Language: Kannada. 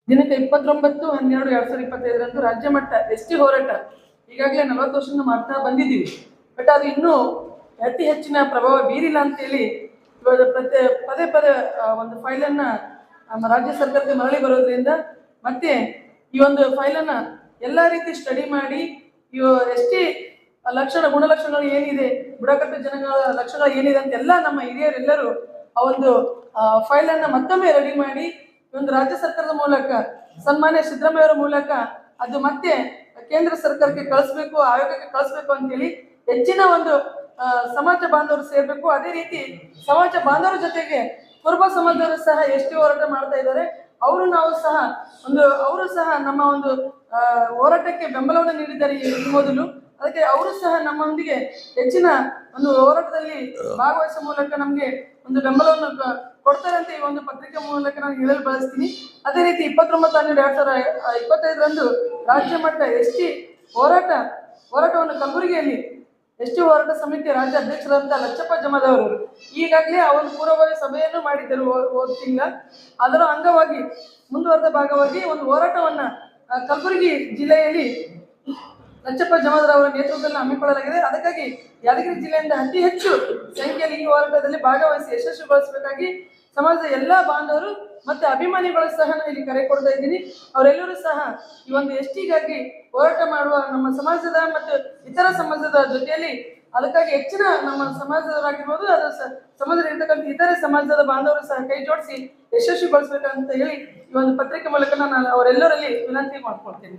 ದಿನಾಂಕ 29/12/2025 ರಾಜ್ಯ ಮಟ್ಟ ಎಸ್ಟಿ ಹೋರಾಟ ಈಗಾಗಲೇ 40 ವರ್ಷದಿಂದ ಮಾಡ್ತಾ ಬಂದಿದ್ದೀವಿ. ಬಟ್ ಅದು ಇನ್ನೂ ಅತಿ ಹೆಚ್ಚಿನ ಪ್ರಭಾವ ಬೀರಿಲ್ಲ ಅಂತೇಳಿ ಇವಾಗ ಪದೇ ಪದೇ ಒಂದು ಫೈಲನ್ನು ನಮ್ಮ ರಾಜ್ಯ ಸರ್ಕಾರಕ್ಕೆ ಮರಳಿ ಬರೋದ್ರಿಂದ ಮತ್ತೆ ಈ ಒಂದು ಫೈಲನ್ನು ಎಲ್ಲ ರೀತಿ ಸ್ಟಡಿ ಮಾಡಿ ಇವು ಎಸ್ಟಿ ಗುಣಲಕ್ಷಣಗಳು ಏನಿದೆ, ಬುಡಕಟ್ಟು ಜನಗಳ ಲಕ್ಷಣಗಳು ಏನಿದೆ ಅಂತ ಎಲ್ಲ ನಮ್ಮ ಹಿರಿಯರೆಲ್ಲರೂ ಆ ಒಂದು ಫೈಲನ್ನು ಮತ್ತೊಮ್ಮೆ ರೆಡಿ ಮಾಡಿ ಒಂದು ರಾಜ್ಯ ಸರ್ಕಾರದ ಮೂಲಕ ಸನ್ಮಾನ್ಯ ಸಿದ್ದರಾಮಯ್ಯ ಅವರ ಮೂಲಕ ಅದು ಮತ್ತೆ ಕೇಂದ್ರ ಸರ್ಕಾರಕ್ಕೆ ಕಳಿಸ್ಬೇಕು, ಆಯೋಗಕ್ಕೆ ಕಳಿಸ್ಬೇಕು ಅಂತೇಳಿ ಹೆಚ್ಚಿನ ಒಂದು ಸಮಾಜ ಬಾಂಧವರು ಸೇರ್ಬೇಕು. ಅದೇ ರೀತಿ ಸಮಾಜ ಬಾಂಧವರ ಜೊತೆಗೆ ಕುರುಬ ಸಮಾಜದವರು ಸಹ ಎಸ್ಟಿ ಹೋರಾಟ ಮಾಡ್ತಾ ಇದ್ದಾರೆ. ಅವರು ಸಹ ನಮ್ಮ ಒಂದು ಹೋರಾಟಕ್ಕೆ ಬೆಂಬಲವನ್ನು ನೀಡಿದ್ದಾರೆ ಈ ಮೊದಲು. ಅದಕ್ಕೆ ಅವರು ಸಹ ನಮ್ಮೊಂದಿಗೆ ಹೆಚ್ಚಿನ ಒಂದು ಹೋರಾಟದಲ್ಲಿ ಭಾಗವಹಿಸುವ ಮೂಲಕ ನಮಗೆ ಒಂದು ಬೆಂಬಲವನ್ನು ಕೊಡ್ತಾರೆ ಅಂತ ಈ ಒಂದು ಪತ್ರಿಕೆ ಮೂಲಕ ನಾನು ಹೇಳಲು ಬಯಸ್ತೀನಿ. ಅದೇ ರೀತಿ 29/12/2025 ರಾಜ್ಯ ಮಟ್ಟ ಎಸ್ಟಿ ಹೋರಾಟವನ್ನು ಕಲಬುರಗಿಯಲ್ಲಿ ಎಸ್ಟಿ ಹೋರಾಟ ಸಮಿತಿ ರಾಜ್ಯ ಅಧ್ಯಕ್ಷರಾದಂತಹ ಲಚ್ಚಪ್ಪ ಜಮಾದವರು ಈಗಾಗಲೇ ಆ ಒಂದು ಪೂರ್ವಭಾವಿ ಸಭೆಯನ್ನು ಮಾಡಿದ್ದರು ಹೋದ ತಿಂಗಳ. ಅದರ ಅಂಗವಾಗಿ ಮುಂದುವರೆದ ಭಾಗವಾಗಿ ಒಂದು ಹೋರಾಟವನ್ನ ಕಲಬುರಗಿ ಜಿಲ್ಲೆಯಲ್ಲಿ ಲಚ್ಚಪ್ಪ ಜಮಾದಾರ್ ಅವರ ನೇತೃತ್ವದಲ್ಲಿ ಹಮ್ಮಿಕೊಳ್ಳಲಾಗಿದೆ. ಅದಕ್ಕಾಗಿ ಯಾದಗಿರಿ ಜಿಲ್ಲೆಯಿಂದ ಅತಿ ಹೆಚ್ಚು ಸಂಖ್ಯೆಯಲ್ಲಿ ಈ ಹೋರಾಟದಲ್ಲಿ ಭಾಗವಹಿಸಿ ಯಶಸ್ವಿಗೊಳಿಸಬೇಕಾಗಿ ಸಮಾಜದ ಎಲ್ಲಾ ಬಾಂಧವರು ಮತ್ತೆ ಅಭಿಮಾನಿಗಳು ಸಹ ಇಲ್ಲಿ ಕರೆ ಕೊಡ್ತಾ ಇದ್ದೀನಿ. ಅವರೆಲ್ಲರೂ ಸಹ ಈ ಒಂದು ಎಸ್ಟಿಗಾಗಿ ಹೋರಾಟ ಮಾಡುವ ನಮ್ಮ ಸಮಾಜದ ಮತ್ತು ಇತರ ಸಮಾಜದ ಜೊತೆಯಲ್ಲಿ ಅದಕ್ಕಾಗಿ ಹೆಚ್ಚಿನ ನಮ್ಮ ಸಮಾಜದವರಾಗಿರ್ಬೋದು, ಅದು ಸಮಾಜದಲ್ಲಿ ಇರ್ತಕ್ಕಂಥ ಇತರೆ ಸಮಾಜದ ಬಾಂಧವರು ಸಹ ಕೈ ಜೋಡಿಸಿ ಯಶಸ್ವಿಗೊಳಿಸಬೇಕಂತ ಹೇಳಿ ಈ ಒಂದು ಪತ್ರಿಕೆ ಮೂಲಕ ನಾನು ಅವರೆಲ್ಲರಲ್ಲಿ ವಿನಂತಿ ಮಾಡ್ಕೊಳ್ತೀನಿ.